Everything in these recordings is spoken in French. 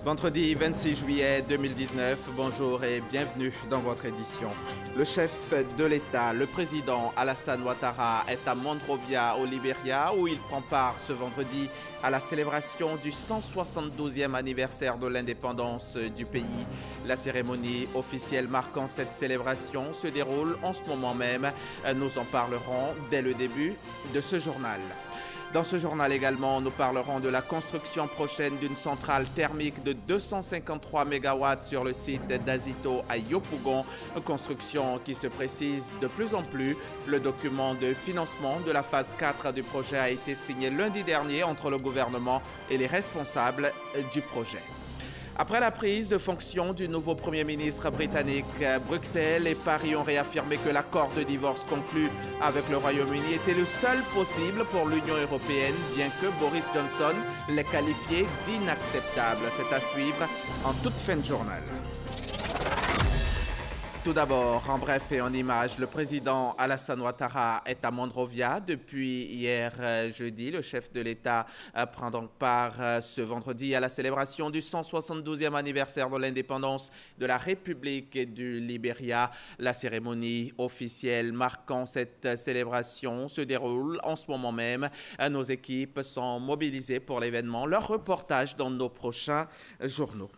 Vendredi 26 juillet 2019, bonjour et bienvenue dans votre édition. Le chef de l'État, le président Alassane Ouattara, est à Monrovia au Libéria où il prend part ce vendredi à la célébration du 172e anniversaire de l'indépendance du pays. La cérémonie officielle marquant cette célébration se déroule en ce moment même. Nous en parlerons dès le début de ce journal. Dans ce journal également, nous parlerons de la construction prochaine d'une centrale thermique de 253 MW sur le site d'Azito à Yopougon, construction qui se précise de plus en plus. Le document de financement de la phase 4 du projet a été signé lundi dernier entre le gouvernement et les responsables du projet. Après la prise de fonction du nouveau Premier ministre britannique, Bruxelles et Paris ont réaffirmé que l'accord de divorce conclu avec le Royaume-Uni était le seul possible pour l'Union européenne, bien que Boris Johnson l'ait qualifié d'inacceptable. C'est à suivre en toute fin de journal. Tout d'abord, en bref et en images, le président Alassane Ouattara est à Monrovia depuis hier jeudi. Le chef de l'État prend donc part ce vendredi à la célébration du 172e anniversaire de l'indépendance de la République du Libéria. La cérémonie officielle marquant cette célébration se déroule en ce moment même. Nos équipes sont mobilisées pour l'événement. Leur reportage dans nos prochains journaux.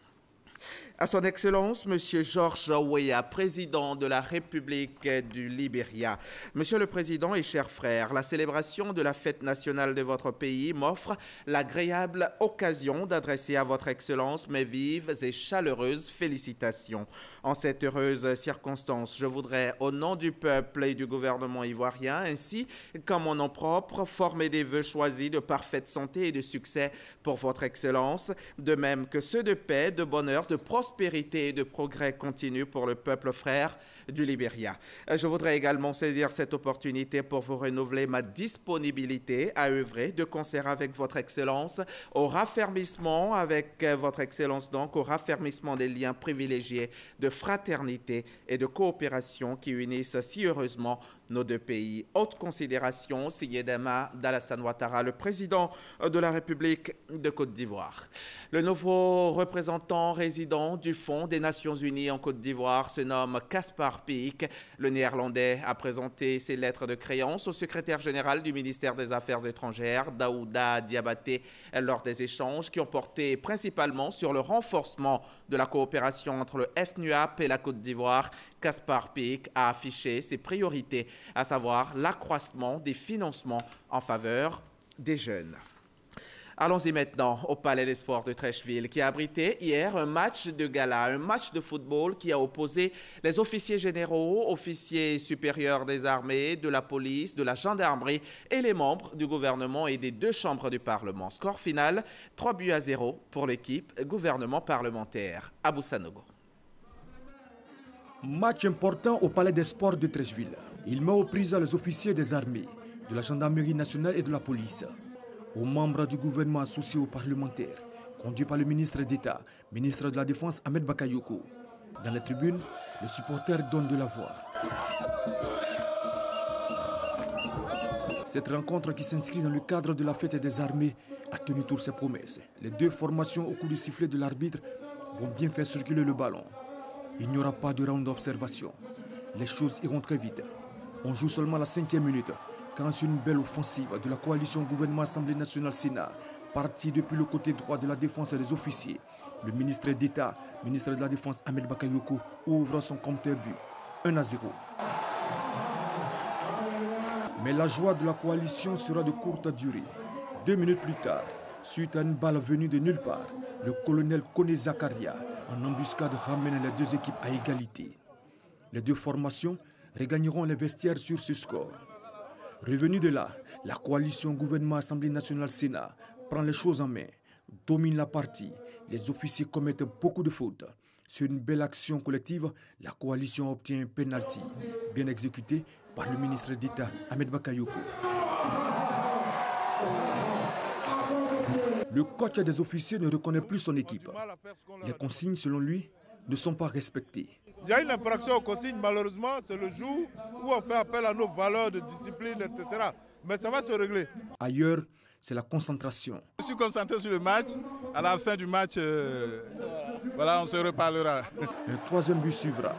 À son Excellence, M. George Weah, président de la République du Libéria. Monsieur le Président et chers frères, la célébration de la fête nationale de votre pays m'offre l'agréable occasion d'adresser à votre Excellence mes vives et chaleureuses félicitations. En cette heureuse circonstance, je voudrais, au nom du peuple et du gouvernement ivoirien, ainsi qu'en mon nom propre, former des vœux choisis de parfaite santé et de succès pour votre Excellence, de même que ceux de paix, de bonheur, de prospérité et de progrès continu pour le peuple frère du Libéria. Je voudrais également saisir cette opportunité pour vous renouveler ma disponibilité à œuvrer de concert avec votre Excellence au raffermissement au raffermissement des liens privilégiés de fraternité et de coopération qui unissent si heureusement nos deux pays. Haute considération, signée des mains d'Alassane Ouattara, le président de la République de Côte d'Ivoire. Le nouveau représentant résident du Fonds des Nations Unies en Côte d'Ivoire se nomme Caspar Piek. Le Néerlandais a présenté ses lettres de créance au secrétaire général du ministère des Affaires étrangères, Daouda Diabaté, lors des échanges qui ont porté principalement sur le renforcement de la coopération entre le FNUAP et la Côte d'Ivoire. Caspar Piek a affiché ses priorités, à savoir l'accroissement des financements en faveur des jeunes. Allons-y maintenant au Palais des Sports de Treichville qui a abrité hier un match de gala, un match de football qui a opposé les officiers généraux, officiers supérieurs des armées, de la police, de la gendarmerie et les membres du gouvernement et des deux chambres du Parlement. Score final, 3-0 pour l'équipe gouvernement parlementaire. Abou Sanogo. Match important au Palais des Sports de Treichville. Il met aux prises les officiers des armées, de la gendarmerie nationale et de la police. Aux membres du gouvernement associés aux parlementaires, conduits par le ministre d'État, ministre de la Défense Ahmed Bakayoko. Dans les tribunes, les supporters donnent de la voix. Cette rencontre qui s'inscrit dans le cadre de la fête des armées a tenu toutes ses promesses. Les deux formations au coup de sifflet de l'arbitre vont bien faire circuler le ballon. Il n'y aura pas de round d'observation. Les choses iront très vite. On joue seulement la 5e minute. Quand c'est une belle offensive de la coalition gouvernement Assemblée nationale Sénat, partie depuis le côté droit de la défense et des officiers, le ministre d'État, ministre de la Défense Ahmed Bakayoko, ouvre son compteur but, 1-0. Mais la joie de la coalition sera de courte durée. 2 minutes plus tard, suite à une balle venue de nulle part, le colonel Kone Zakaria, en embuscade, ramène les deux équipes à égalité. Les deux formations regagneront les vestiaires sur ce score. Revenu de là, la coalition gouvernement Assemblée nationale Sénat prend les choses en main, domine la partie. Les officiers commettent beaucoup de fautes. Sur une belle action collective, la coalition obtient un penalty, bien exécuté par le ministre d'État Ahmed Bakayoko. Le coach des officiers ne reconnaît plus son équipe. Les consignes, selon lui, ne sont pas respectées. Il y a une infraction aux consignes, malheureusement, c'est le jour où on fait appel à nos valeurs de discipline, etc. Mais ça va se régler. Ailleurs, c'est la concentration. Je suis concentré sur le match. À la fin du match, voilà, on se reparlera. Un troisième but suivra.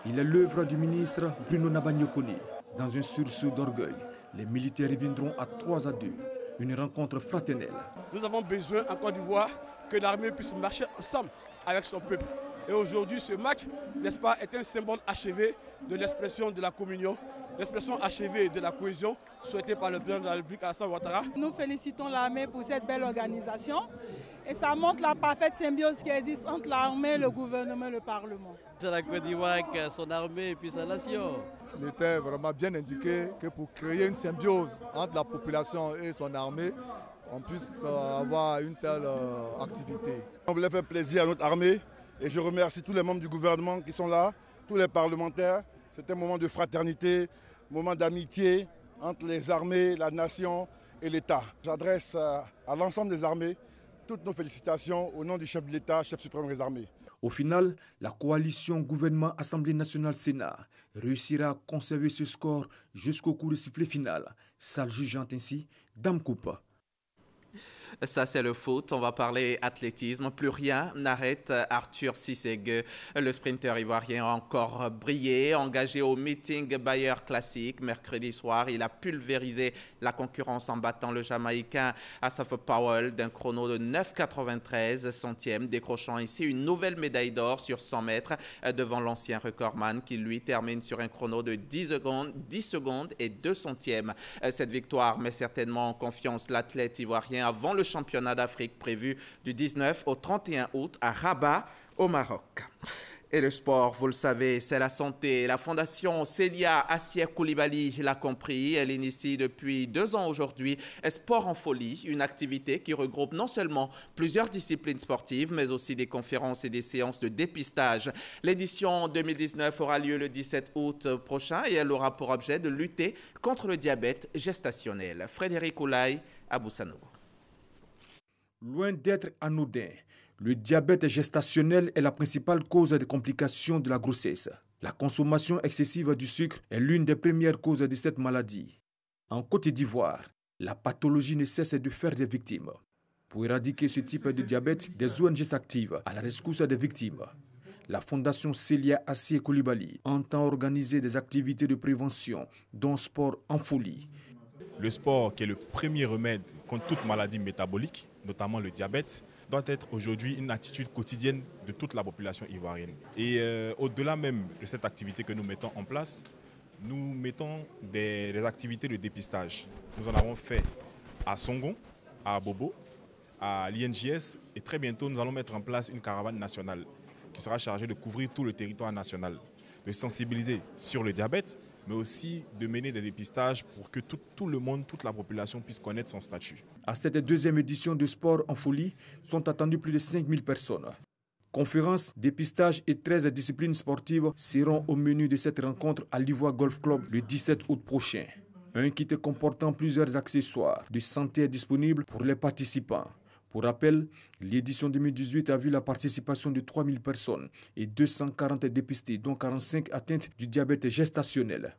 Il est l'œuvre du ministre Bruno Nabanyokoni. Dans un sursaut d'orgueil, les militaires reviendront à 3-2. Une rencontre fraternelle. Nous avons besoin en Côte d'Ivoire que l'armée puisse marcher ensemble avec son peuple. Et aujourd'hui, ce match, n'est-ce pas, est un symbole achevé de l'expression de la communion, l'expression achevée de la cohésion souhaitée par le président de la République, Alassane Ouattara. Nous félicitons l'armée pour cette belle organisation et ça montre la parfaite symbiose qui existe entre l'armée, le gouvernement et le Parlement. C'est la Côte d'Ivoire avec son armée et puis sa nation. Il était vraiment bien indiqué que pour créer une symbiose entre la population et son armée, on puisse avoir une telle activité. On voulait faire plaisir à notre armée et je remercie tous les membres du gouvernement qui sont là, tous les parlementaires. C'est un moment de fraternité, un moment d'amitié entre les armées, la nation et l'État. J'adresse à l'ensemble des armées toutes nos félicitations au nom du chef de l'État, chef suprême des armées. Au final, la coalition gouvernement Assemblée nationale Sénat réussira à conserver ce score jusqu'au coup de sifflet final. Salle jugeant ainsi Dame Coupa. Ça, c'est le foot. On va parler athlétisme. Plus rien n'arrête Arthur Cissé. Le sprinter ivoirien a encore brillé. Engagé au meeting Bayer Classic mercredi soir, il a pulvérisé la concurrence en battant le Jamaïcain Asaf Powell d'un chrono de 9,93 centièmes, décrochant ainsi une nouvelle médaille d'or sur 100 mètres devant l'ancien recordman qui, lui, termine sur un chrono de 10 secondes et 2 centièmes. Cette victoire met certainement en confiance l'athlète ivoirien avant le championnat d'Afrique prévu du 19 au 31 août à Rabat, au Maroc. Et le sport, vous le savez, c'est la santé. La fondation Célia Assia Koulibaly l'a compris. Elle initie depuis 2 ans aujourd'hui Sport en folie, une activité qui regroupe non seulement plusieurs disciplines sportives, mais aussi des conférences et des séances de dépistage. L'édition 2019 aura lieu le 17 août prochain et elle aura pour objet de lutter contre le diabète gestationnel. Frédéric Oulaye, à Boussanogo. Loin d'être anodin, le diabète gestationnel est la principale cause des complications de la grossesse. La consommation excessive du sucre est l'une des premières causes de cette maladie. En Côte d'Ivoire, la pathologie ne cesse de faire des victimes. Pour éradiquer ce type de diabète, des ONG s'activent à la rescousse des victimes. La fondation Célia Assia Koulibaly entend organiser des activités de prévention, dont sport en folie. Le sport, qui est le premier remède contre toute maladie métabolique, notamment le diabète, doit être aujourd'hui une attitude quotidienne de toute la population ivoirienne. Et au-delà même de cette activité que nous mettons en place, nous mettons des activités de dépistage. Nous en avons fait à Songon, à Bobo, à l'INJS et très bientôt nous allons mettre en place une caravane nationale qui sera chargée de couvrir tout le territoire national, de sensibiliser sur le diabète, mais aussi de mener des dépistages pour que tout le monde, toute la population puisse connaître son statut. À cette deuxième édition de Sport en folie, sont attendues plus de 5000 personnes. Conférences, dépistage et 13 disciplines sportives seront au menu de cette rencontre à l'Ivoire Golf Club le 17 août prochain. Un kit comportant plusieurs accessoires de santé est disponible pour les participants. Pour rappel, l'édition 2018 a vu la participation de 3000 personnes et 240 dépistés, dont 45 atteintes du diabète gestationnel.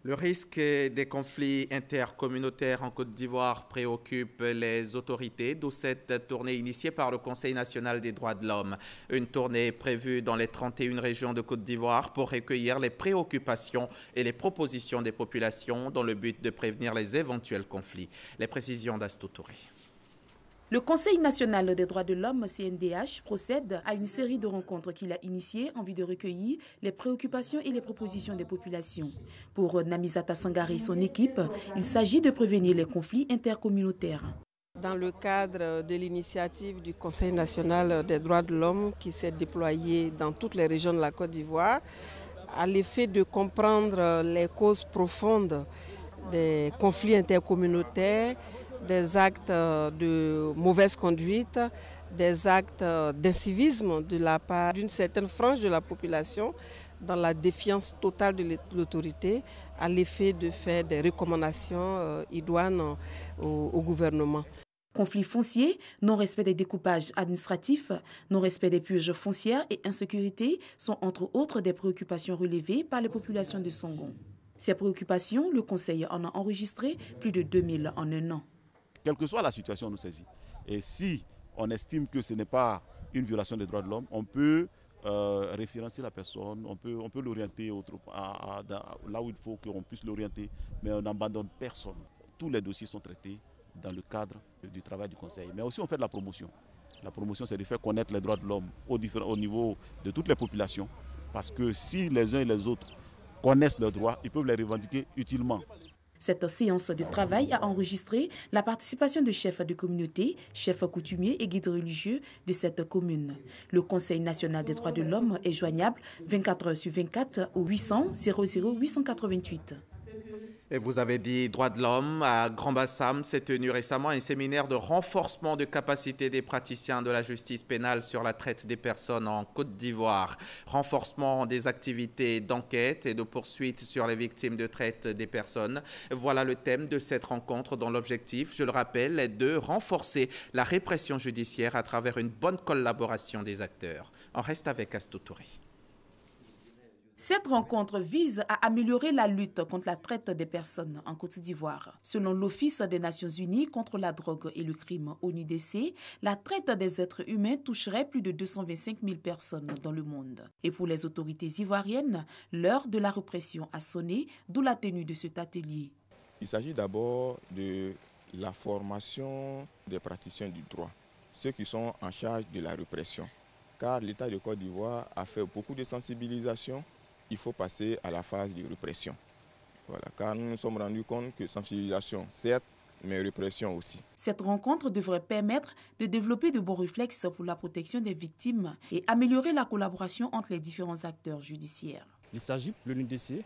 Le risque des conflits intercommunautaires en Côte d'Ivoire préoccupe les autorités, d'où cette tournée initiée par le Conseil national des droits de l'homme. Une tournée prévue dans les 31 régions de Côte d'Ivoire pour recueillir les préoccupations et les propositions des populations dans le but de prévenir les éventuels conflits. Les précisions d'Astou Touré. Le Conseil national des droits de l'homme, CNDH, procède à une série de rencontres qu'il a initiées en vue de recueillir les préoccupations et les propositions des populations. Pour Namizata Sangare et son équipe, il s'agit de prévenir les conflits intercommunautaires. Dans le cadre de l'initiative du Conseil national des droits de l'homme qui s'est déployée dans toutes les régions de la Côte d'Ivoire, à l'effet de comprendre les causes profondes des conflits intercommunautaires, des actes de mauvaise conduite, des actes d'incivisme de la part d'une certaine frange de la population dans la défiance totale de l'autorité à l'effet de faire des recommandations idoines au gouvernement. Conflits fonciers, non-respect des découpages administratifs, non-respect des purges foncières et insécurité sont entre autres des préoccupations relevées par les populations de Songon. Ces préoccupations, le Conseil en a enregistré plus de 2000 en un an. quelle que soit la situation, nous saisit. Et si on estime que ce n'est pas une violation des droits de l'homme, on peut référencer la personne, on peut l'orienter là où il faut qu'on puisse l'orienter, mais on n'abandonne personne. Tous les dossiers sont traités dans le cadre du travail du Conseil. Mais aussi on fait de la promotion. La promotion, c'est de faire connaître les droits de l'homme au niveau de toutes les populations. Parce que si les uns et les autres connaissent leurs droits, ils peuvent les revendiquer utilement. Cette séance de travail a enregistré la participation de chefs de communauté, chefs coutumiers et guides religieux de cette commune. Le Conseil national des droits de l'homme est joignable 24 heures sur 24 au 800 00 888. Et vous avez dit droits de l'homme. À Grand-Bassam s'est tenu récemment un séminaire de renforcement de capacité des praticiens de la justice pénale sur la traite des personnes en Côte d'Ivoire. Renforcement des activités d'enquête et de poursuite sur les victimes de traite des personnes. Voilà le thème de cette rencontre dont l'objectif, je le rappelle, est de renforcer la répression judiciaire à travers une bonne collaboration des acteurs. On reste avec Astou Touré. Cette rencontre vise à améliorer la lutte contre la traite des personnes en Côte d'Ivoire. Selon l'Office des Nations Unies contre la drogue et le crime ONUDC, la traite des êtres humains toucherait plus de 225 000 personnes dans le monde. Et pour les autorités ivoiriennes, l'heure de la répression a sonné, d'où la tenue de cet atelier. Il s'agit d'abord de la formation des praticiens du droit, ceux qui sont en charge de la répression. Car l'État de Côte d'Ivoire a fait beaucoup de sensibilisation. Il faut passer à la phase de répression. Voilà, car nous nous sommes rendus compte que sensibilisation, certes, mais répression aussi. Cette rencontre devrait permettre de développer de bons réflexes pour la protection des victimes et améliorer la collaboration entre les différents acteurs judiciaires. Il s'agit pour l'ONUDC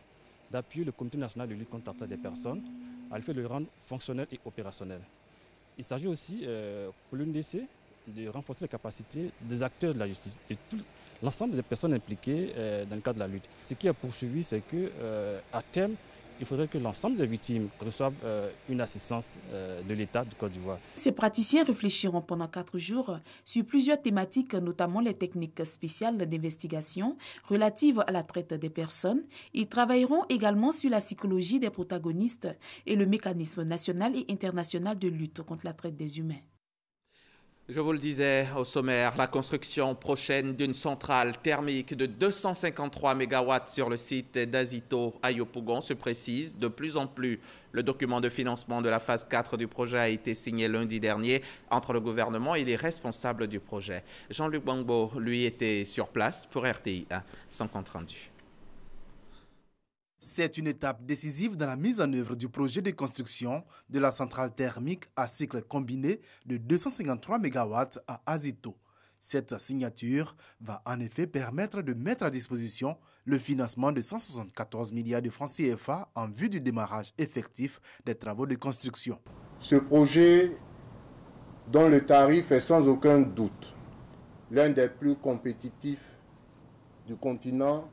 d'appuyer le Comité national de lutte contre la traite des personnes à le faire de le rendre fonctionnel et opérationnel. Il s'agit aussi pour l'ONUDC de renforcer les capacités des acteurs de la justice, de l'ensemble des personnes impliquées dans le cadre de la lutte. Ce qui est poursuivi, c'est qu'à terme, il faudrait que l'ensemble des victimes reçoivent une assistance de l'État de Côte d'Ivoire. Ces praticiens réfléchiront pendant 4 jours sur plusieurs thématiques, notamment les techniques spéciales d'investigation relatives à la traite des personnes. Ils travailleront également sur la psychologie des protagonistes et le mécanisme national et international de lutte contre la traite des humains. Je vous le disais au sommaire, la construction prochaine d'une centrale thermique de 253 MW sur le site d'Azito à Yopougon se précise de plus en plus. Le document de financement de la phase 4 du projet a été signé lundi dernier entre le gouvernement et les responsables du projet. Jean-Luc Bangbo, lui, était sur place pour RTI 1, son compte rendu. C'est une étape décisive dans la mise en œuvre du projet de construction de la centrale thermique à cycle combiné de 253 MW à Azito. Cette signature va en effet permettre de mettre à disposition le financement de 174 milliards de francs CFA en vue du démarrage effectif des travaux de construction. Ce projet, dont le tarif est sans aucun doute l'un des plus compétitifs du continent,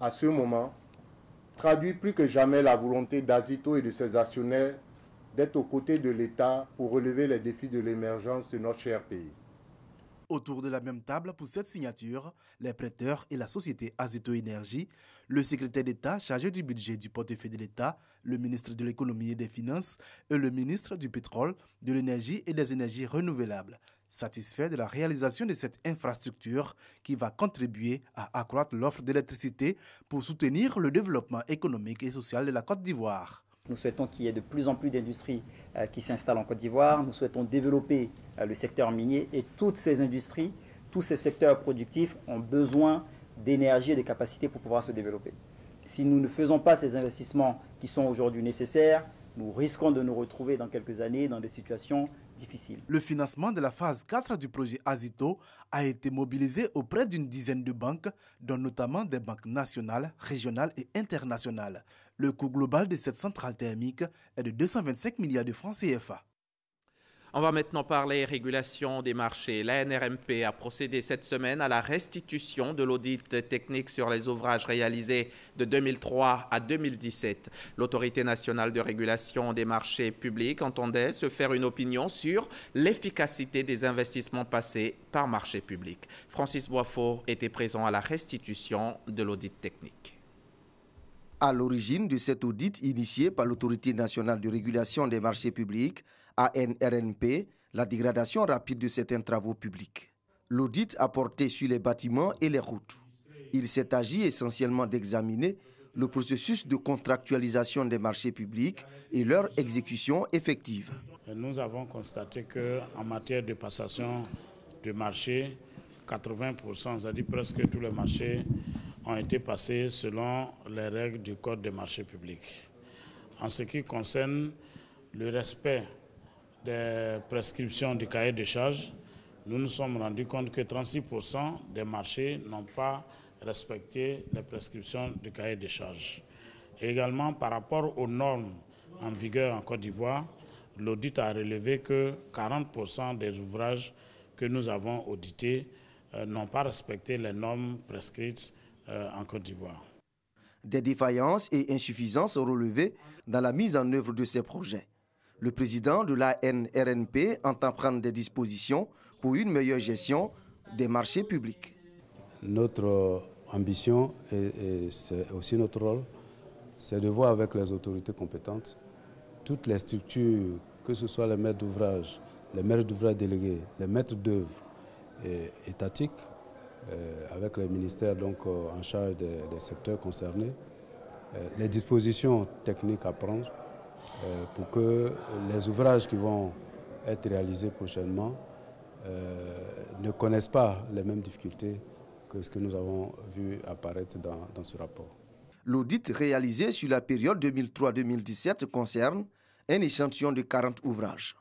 à ce moment, traduit plus que jamais la volonté d'Azito et de ses actionnaires d'être aux côtés de l'État pour relever les défis de l'émergence de notre cher pays. Autour de la même table pour cette signature, les prêteurs et la société Azito Énergie, le secrétaire d'État chargé du budget du portefeuille de l'État, le ministre de l'économie et des finances et le ministre du pétrole, de l'énergie et des énergies renouvelables. Satisfait de la réalisation de cette infrastructure qui va contribuer à accroître l'offre d'électricité pour soutenir le développement économique et social de la Côte d'Ivoire. Nous souhaitons qu'il y ait de plus en plus d'industries qui s'installent en Côte d'Ivoire. Nous souhaitons développer le secteur minier et toutes ces industries, tous ces secteurs productifs ont besoin d'énergie et de capacités pour pouvoir se développer. Si nous ne faisons pas ces investissements qui sont aujourd'hui nécessaires, nous risquons de nous retrouver dans quelques années dans des situations difficiles. Le financement de la phase 4 du projet Azito a été mobilisé auprès d'une dizaine de banques, dont notamment des banques nationales, régionales et internationales. Le coût global de cette centrale thermique est de 225 milliards de francs CFA. On va maintenant parler régulation des marchés. La NRMP a procédé cette semaine à la restitution de l'audit technique sur les ouvrages réalisés de 2003 à 2017. L'Autorité nationale de régulation des marchés publics entendait se faire une opinion sur l'efficacité des investissements passés par marché public. Francis Boifo était présent à la restitution de l'audit technique. À l'origine de cet audit initié par l'Autorité nationale de régulation des marchés publics, ANRNP, la dégradation rapide de certains travaux publics. L'audit a porté sur les bâtiments et les routes. Il s'est agi essentiellement d'examiner le processus de contractualisation des marchés publics et leur exécution effective. Nous avons constaté qu'en matière de passation de marché, 80%, c'est-à-dire presque tous les marchés, ont été passés selon les règles du Code des marchés publics. En ce qui concerne le respect des prescriptions du cahier de charges, nous nous sommes rendus compte que 36% des marchés n'ont pas respecté les prescriptions du cahier de charges. Et également, par rapport aux normes en vigueur en Côte d'Ivoire, l'audit a relevé que 40% des ouvrages que nous avons audités n'ont pas respecté les normes prescrites en Côte d'Ivoire. Des défaillances et insuffisances sont relevées dans la mise en œuvre de ces projets. Le président de l'ANRNP entend prendre des dispositions pour une meilleure gestion des marchés publics. Notre ambition et c'est aussi notre rôle, c'est de voir avec les autorités compétentes toutes les structures, que ce soit les maîtres d'ouvrage, les maîtres d'ouvrage délégués, les maîtres d'œuvre étatiques, avec les ministères donc, en charge des secteurs concernés, les dispositions techniques à prendre pour que les ouvrages qui vont être réalisés prochainement ne connaissent pas les mêmes difficultés que ce que nous avons vu apparaître dans ce rapport. L'audit réalisé sur la période 2003-2017 concerne un échantillon de 40 ouvrages.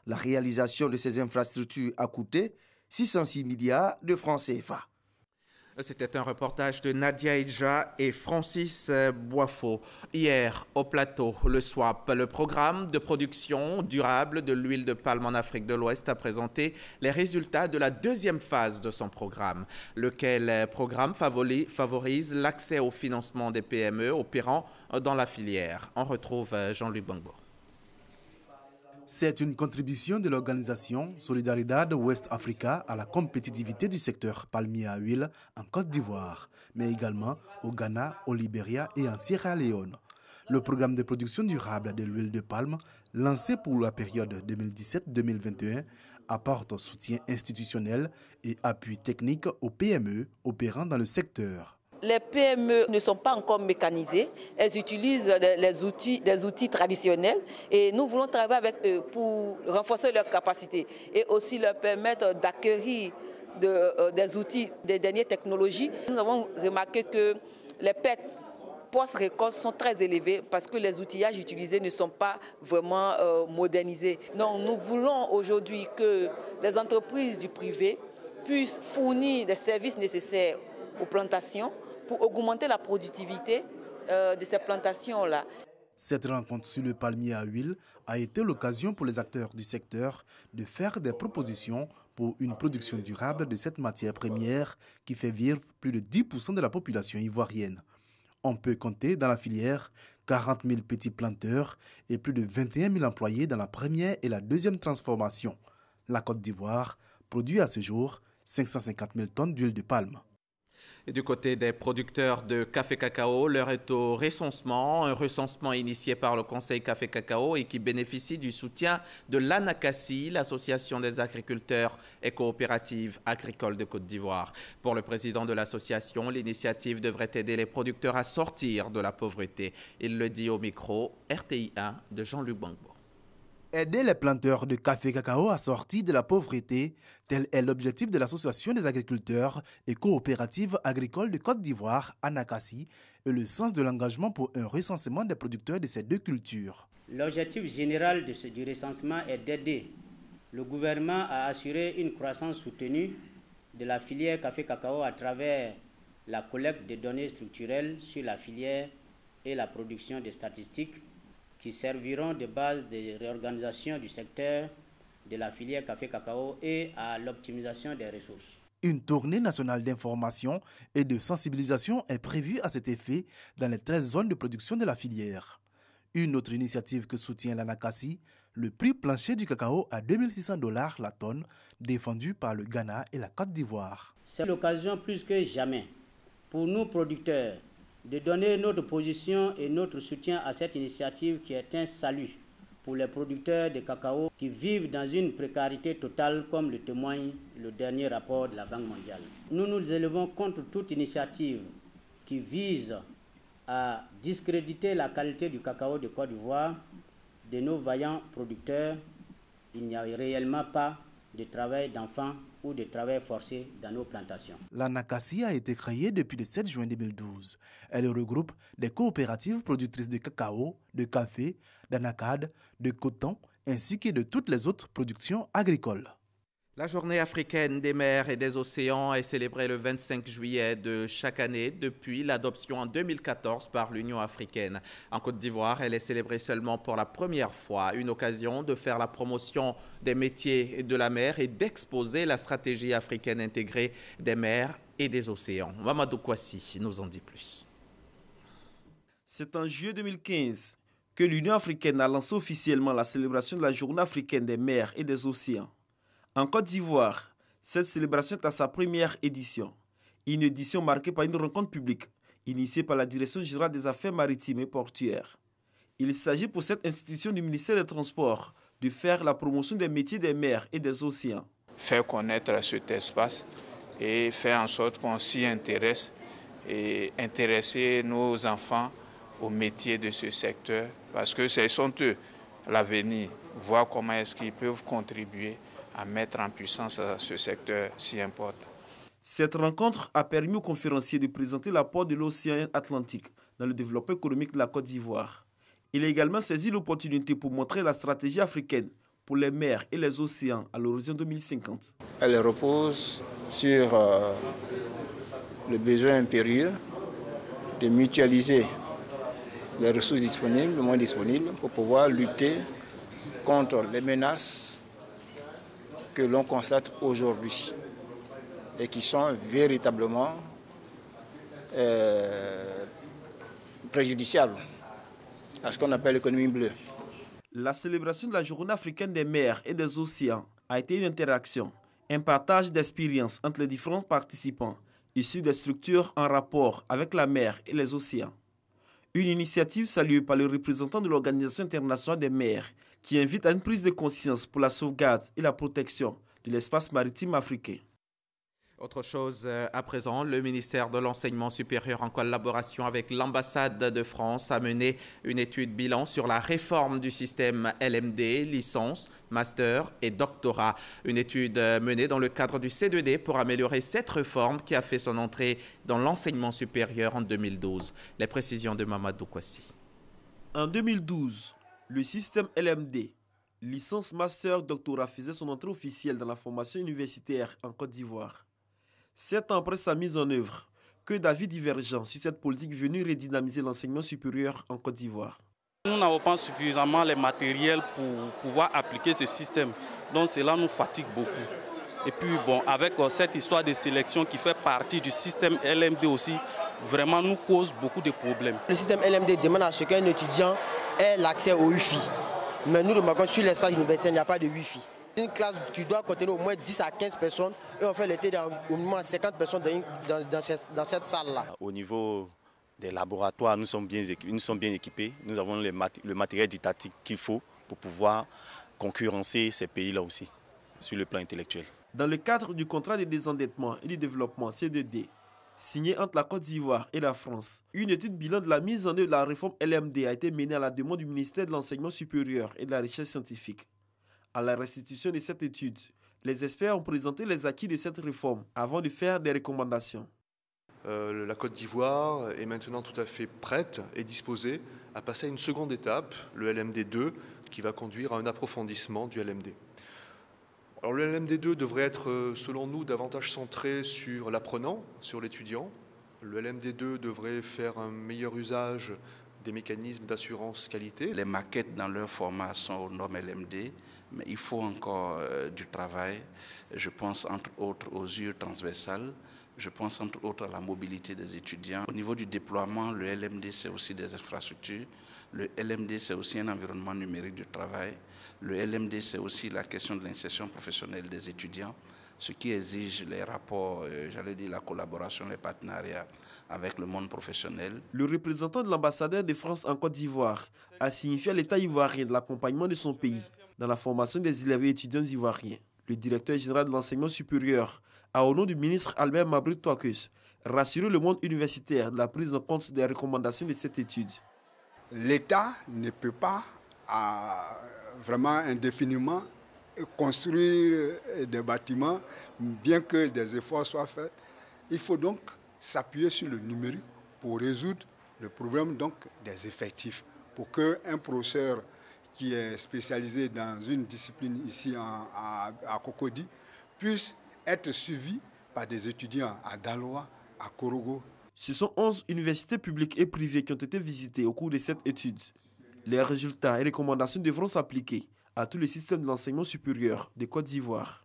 La réalisation de ces infrastructures a coûté 606 milliards de francs CFA. C'était un reportage de Nadia Idja et Francis Boifo. Hier, au plateau, le SWAP, le programme de production durable de l'huile de palme en Afrique de l'Ouest, a présenté les résultats de la deuxième phase de son programme, lequel programme favorise l'accès au financement des PME opérant dans la filière. On retrouve Jean-Luc Bangbo. C'est une contribution de l'organisation Solidaridad West Africa à la compétitivité du secteur palmier à huile en Côte d'Ivoire, mais également au Ghana, au Libéria et en Sierra Leone. Le programme de production durable de l'huile de palme, lancé pour la période 2017-2021, apporte soutien institutionnel et appui technique aux PME opérant dans le secteur. Les PME ne sont pas encore mécanisées, elles utilisent des outils traditionnels et nous voulons travailler avec eux pour renforcer leurs capacités et aussi leur permettre d'acquérir des outils des dernières technologies. Nous avons remarqué que les pertes post-récolte sont très élevées parce que les outillages utilisés ne sont pas vraiment modernisés. Donc nous voulons aujourd'hui que les entreprises du privé puissent fournir des services nécessaires aux plantations pour augmenter la productivité de ces plantations-là. Cette rencontre sur le palmier à huile a été l'occasion pour les acteurs du secteur de faire des propositions pour une production durable de cette matière première qui fait vivre plus de 10% de la population ivoirienne. On peut compter dans la filière 40 000 petits planteurs et plus de 21 000 employés dans la première et la deuxième transformation. La Côte d'Ivoire produit à ce jour 550 000 tonnes d'huile de palme. Et du côté des producteurs de café-cacao, l'heure est au recensement, un recensement initié par le Conseil café-cacao et qui bénéficie du soutien de l'ANACACI, l'Association des agriculteurs et coopératives agricoles de Côte d'Ivoire. Pour le président de l'association, l'initiative devrait aider les producteurs à sortir de la pauvreté. Il le dit au micro RTI 1 de Jean-Luc Bangbo. Aider les planteurs de café-cacao à sortir de la pauvreté, tel est l'objectif de l'Association des agriculteurs et coopératives agricoles de Côte d'Ivoire, ANACACI, et le sens de l'engagement pour un recensement des producteurs de ces deux cultures. L'objectif général du recensement est d'aider le gouvernement à assurer une croissance soutenue de la filière café-cacao à travers la collecte de données structurelles sur la filière et la production de statistiques qui serviront de base de réorganisation du secteur de la filière café-cacao et à l'optimisation des ressources. Une tournée nationale d'information et de sensibilisation est prévue à cet effet dans les 13 zones de production de la filière. Une autre initiative que soutient l'ANACACI, le prix plancher du cacao à 2600 $ la tonne, défendu par le Ghana et la Côte d'Ivoire. C'est l'occasion plus que jamais pour nous producteurs de donner notre position et notre soutien à cette initiative qui est un salut pour les producteurs de cacao qui vivent dans une précarité totale, comme le témoigne le dernier rapport de la Banque mondiale. Nous nous élevons contre toute initiative qui vise à discréditer la qualité du cacao de Côte d'Ivoire, de nos vaillants producteurs. Il n'y a réellement pas de travail d'enfants ou de travail forcé dans nos plantations. La NACACI a été créée depuis le 7 juin 2012. Elle regroupe des coopératives productrices de cacao, de café, d'anacade, de coton, ainsi que de toutes les autres productions agricoles. La journée africaine des mers et des océans est célébrée le 25 juillet de chaque année depuis l'adoption en 2014 par l'Union africaine. En Côte d'Ivoire, elle est célébrée seulement pour la première fois, une occasion de faire la promotion des métiers de la mer et d'exposer la stratégie africaine intégrée des mers et des océans. Mamadou Kwasi nous en dit plus. C'est en juillet 2015 que l'Union africaine a lancé officiellement la célébration de la journée africaine des mers et des océans. En Côte d'Ivoire, cette célébration est à sa première édition. Une édition marquée par une rencontre publique initiée par la Direction générale des affaires maritimes et portuaires. Il s'agit pour cette institution du ministère des Transports de faire la promotion des métiers des mers et des océans. Faire connaître cet espace et faire en sorte qu'on s'y intéresse et intéresser nos enfants aux métiers de ce secteur parce que ce sont eux l'avenir, voir comment est-ce qu'ils peuvent contribuer à mettre en puissance ce secteur si important. Cette rencontre a permis aux conférenciers de présenter l'apport de l'océan Atlantique dans le développement économique de la Côte d'Ivoire. Il a également saisi l'opportunité pour montrer la stratégie africaine pour les mers et les océans à l'horizon 2050. Elle repose sur le besoin impérieux de mutualiser les ressources disponibles, le moins disponibles, pour pouvoir lutter contre les menaces que l'on constate aujourd'hui et qui sont véritablement préjudiciables à ce qu'on appelle l'économie bleue. La célébration de la journée africaine des mers et des océans a été une interaction, un partage d'expériences entre les différents participants issus des structures en rapport avec la mer et les océans. Une initiative saluée par le représentant de l'Organisation internationale des mers qui invite à une prise de conscience pour la sauvegarde et la protection de l'espace maritime africain. Autre chose à présent, le ministère de l'Enseignement supérieur en collaboration avec l'ambassade de France a mené une étude bilan sur la réforme du système LMD, licence, master et doctorat. Une étude menée dans le cadre du C2D pour améliorer cette réforme qui a fait son entrée dans l'enseignement supérieur en 2012. Les précisions de Mamadou Kwasi. En 2012, le système LMD, licence, master, doctorat, faisait son entrée officielle dans la formation universitaire en Côte d'Ivoire. 7 ans après sa mise en œuvre, que d'avis divergents sur cette politique venue redynamiser l'enseignement supérieur en Côte d'Ivoire. Nous n'avons pas suffisamment les matériels pour pouvoir appliquer ce système, donc cela nous fatigue beaucoup. Et puis bon, avec cette histoire de sélection qui fait partie du système LMD aussi, vraiment nous cause beaucoup de problèmes. Le système LMD demande à ce qu'un étudiant ait l'accès au Wi-Fi. Mais nous remarquons sur l'espace universitaire, il n'y a pas de Wi-Fi. Une classe qui doit contenir au moins 10 à 15 personnes et on fait l'été au moins 50 personnes dans cette salle-là. Au niveau des laboratoires, nous sommes bien équipés. Nous avons le matériel didactique qu'il faut pour pouvoir concurrencer ces pays-là aussi, sur le plan intellectuel. Dans le cadre du contrat de désendettement et du développement C2D, signé entre la Côte d'Ivoire et la France, une étude bilan de la mise en œuvre de la réforme LMD a été menée à la demande du ministère de l'Enseignement supérieur et de la Recherche scientifique. À la restitution de cette étude, les experts ont présenté les acquis de cette réforme avant de faire des recommandations. La Côte d'Ivoire est maintenant tout à fait prête et disposée à passer à une seconde étape, le LMD2, qui va conduire à un approfondissement du LMD. Alors, le LMD2 devrait être, selon nous, davantage centré sur l'apprenant, sur l'étudiant. Le LMD2 devrait faire un meilleur usage des mécanismes d'assurance qualité. Les maquettes dans leur format sont aux normes LMD, mais il faut encore du travail. Je pense entre autres aux usures transversales, je pense entre autres à la mobilité des étudiants. Au niveau du déploiement, le LMD c'est aussi des infrastructures, Le LMD, c'est aussi un environnement numérique de travail. Le LMD, c'est aussi la question de l'insertion professionnelle des étudiants, ce qui exige les rapports, j'allais dire la collaboration, les partenariats avec le monde professionnel. Le représentant de l'ambassadeur de France en Côte d'Ivoire a signifié à l'État ivoirien de l'accompagnement de son pays dans la formation des élèves et étudiants ivoiriens. Le directeur général de l'enseignement supérieur a, au nom du ministre Albert Mabry-Touakus, rassuré le monde universitaire de la prise en compte des recommandations de cette étude. L'État ne peut pas vraiment indéfiniment construire des bâtiments, bien que des efforts soient faits. Il faut donc s'appuyer sur le numérique pour résoudre le problème donc des effectifs, pour qu'un professeur qui est spécialisé dans une discipline ici à Cocody puisse être suivi par des étudiants à Daloa, à Korogo. Ce sont 11 universités publiques et privées qui ont été visitées au cours de cette étude. Les résultats et recommandations devront s'appliquer à tout le système de l'enseignement supérieur de Côte d'Ivoire.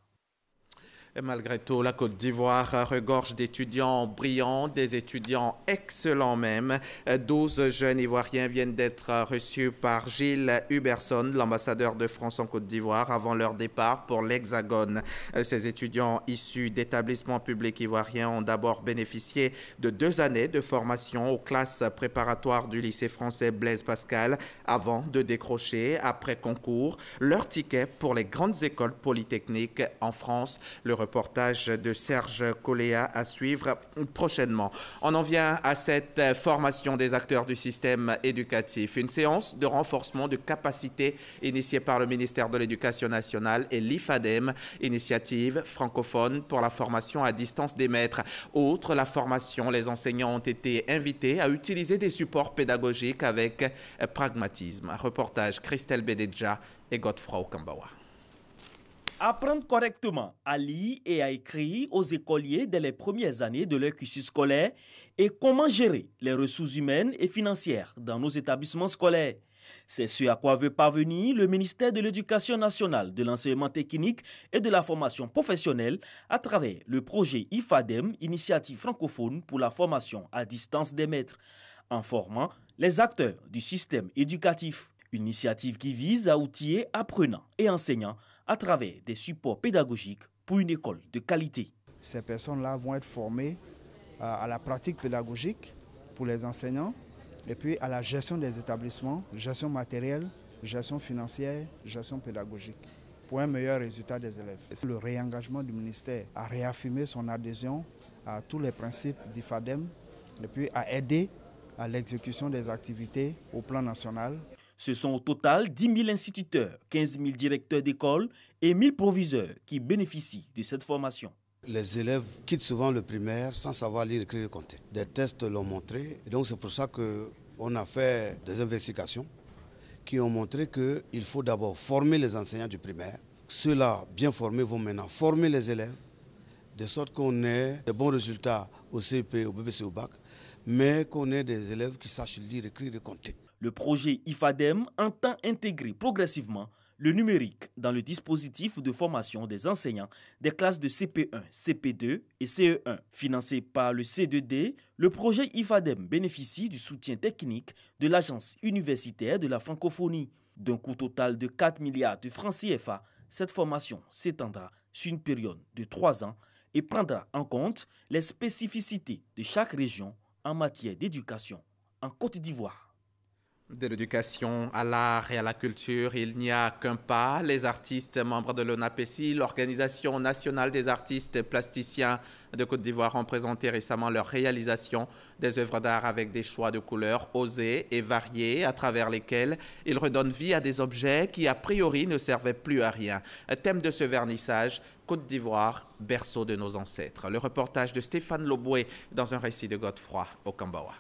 Et malgré tout, la Côte d'Ivoire regorge d'étudiants brillants, des étudiants excellents même. 12 jeunes Ivoiriens viennent d'être reçus par Gilles Huberson, l'ambassadeur de France en Côte d'Ivoire, avant leur départ pour l'Hexagone. Ces étudiants issus d'établissements publics ivoiriens ont d'abord bénéficié de 2 années de formation aux classes préparatoires du lycée français Blaise Pascal avant de décrocher, après concours, leur ticket pour les grandes écoles polytechniques en France. Le reportage de Serge Coléa à suivre prochainement. On en vient à cette formation des acteurs du système éducatif. Une séance de renforcement de capacité initiée par le ministère de l'Éducation nationale et l'IFADEM, initiative francophone pour la formation à distance des maîtres. Outre la formation, les enseignants ont été invités à utiliser des supports pédagogiques avec pragmatisme. Un reportage Christelle Bededja et Godefroy Okambawa. Apprendre correctement à lire et à écrire aux écoliers dès les premières années de leur cursus scolaire et comment gérer les ressources humaines et financières dans nos établissements scolaires. C'est ce à quoi veut parvenir le ministère de l'Éducation nationale, de l'enseignement technique et de la formation professionnelle à travers le projet IFADEM, initiative francophone pour la formation à distance des maîtres, en formant les acteurs du système éducatif. Une initiative qui vise à outiller apprenants et enseignants à travers des supports pédagogiques pour une école de qualité. Ces personnes-là vont être formées à la pratique pédagogique pour les enseignants et puis à la gestion des établissements, gestion matérielle, gestion financière, gestion pédagogique, pour un meilleur résultat des élèves. Le réengagement du ministère a réaffirmé son adhésion à tous les principes d'IFADEM et puis à aider à l'exécution des activités au plan national. Ce sont au total 10 000 instituteurs, 15 000 directeurs d'école et 1 000 proviseurs qui bénéficient de cette formation. Les élèves quittent souvent le primaire sans savoir lire, écrire et compter. Des tests l'ont montré. Et donc c'est pour ça qu'on a fait des investigations qui ont montré qu'il faut d'abord former les enseignants du primaire. Ceux-là, bien formés, vont maintenant former les élèves, de sorte qu'on ait de bons résultats au CEP, au BBC, au bac, mais qu'on ait des élèves qui sachent lire, écrire et compter. Le projet IFADEM entend intégrer progressivement le numérique dans le dispositif de formation des enseignants des classes de CP1, CP2 et CE1. Financé par le C2D, le projet IFADEM bénéficie du soutien technique de l'Agence universitaire de la francophonie. D'un coût total de 4 milliards de francs CFA, cette formation s'étendra sur une période de 3 ans et prendra en compte les spécificités de chaque région en matière d'éducation en Côte d'Ivoire. De l'éducation à l'art et à la culture, il n'y a qu'un pas. Les artistes membres de l'ONAPECI, l'Organisation nationale des artistes plasticiens de Côte d'Ivoire, ont présenté récemment leur réalisation des œuvres d'art avec des choix de couleurs osés et variés, à travers lesquels ils redonnent vie à des objets qui, a priori, ne servaient plus à rien. Thème de ce vernissage, Côte d'Ivoire, berceau de nos ancêtres. Le reportage de Stéphane Loboué dans un récit de Godefroy Okambawa.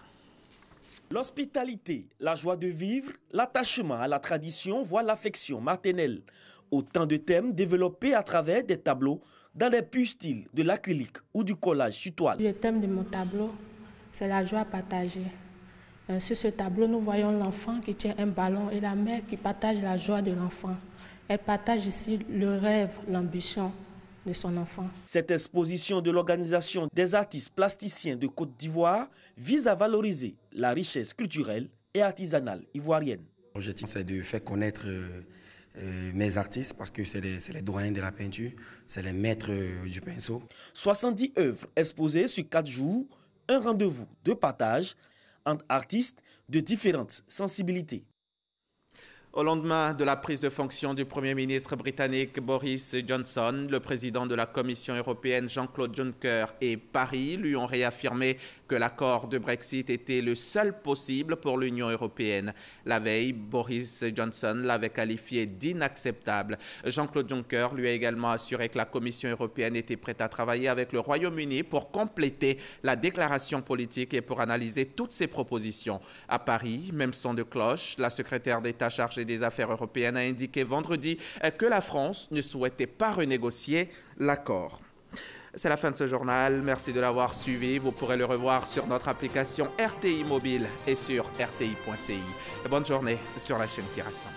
L'hospitalité, la joie de vivre, l'attachement à la tradition voient l'affection maternelle. Autant de thèmes développés à travers des tableaux dans les purs styles de l'acrylique ou du collage sur toile. Le thème de mon tableau, c'est la joie partagée. Sur ce tableau, nous voyons l'enfant qui tient un ballon et la mère qui partage la joie de l'enfant. Elle partage ici le rêve, l'ambition de son enfant. Cette exposition de l'Organisation des artistes plasticiens de Côte d'Ivoire vise à valoriser la richesse culturelle et artisanale ivoirienne. L'objectif, c'est de faire connaître mes artistes parce que c'est les doyens de la peinture, c'est les maîtres du pinceau. 70 œuvres exposées sur 4 jours, un rendez-vous de partage entre artistes de différentes sensibilités. Au lendemain de la prise de fonction du Premier ministre britannique Boris Johnson, le président de la Commission européenne Jean-Claude Juncker et Paris lui ont réaffirmé que l'accord de Brexit était le seul possible pour l'Union européenne. La veille, Boris Johnson l'avait qualifié d'inacceptable. Jean-Claude Juncker lui a également assuré que la Commission européenne était prête à travailler avec le Royaume-Uni pour compléter la déclaration politique et pour analyser toutes ses propositions. À Paris, même son de cloche, la secrétaire d'État chargée des Affaires européennes a indiqué vendredi que la France ne souhaitait pas renégocier l'accord. C'est la fin de ce journal. Merci de l'avoir suivi. Vous pourrez le revoir sur notre application RTI Mobile et sur rti.ci. Bonne journée sur la chaîne qui rassemble.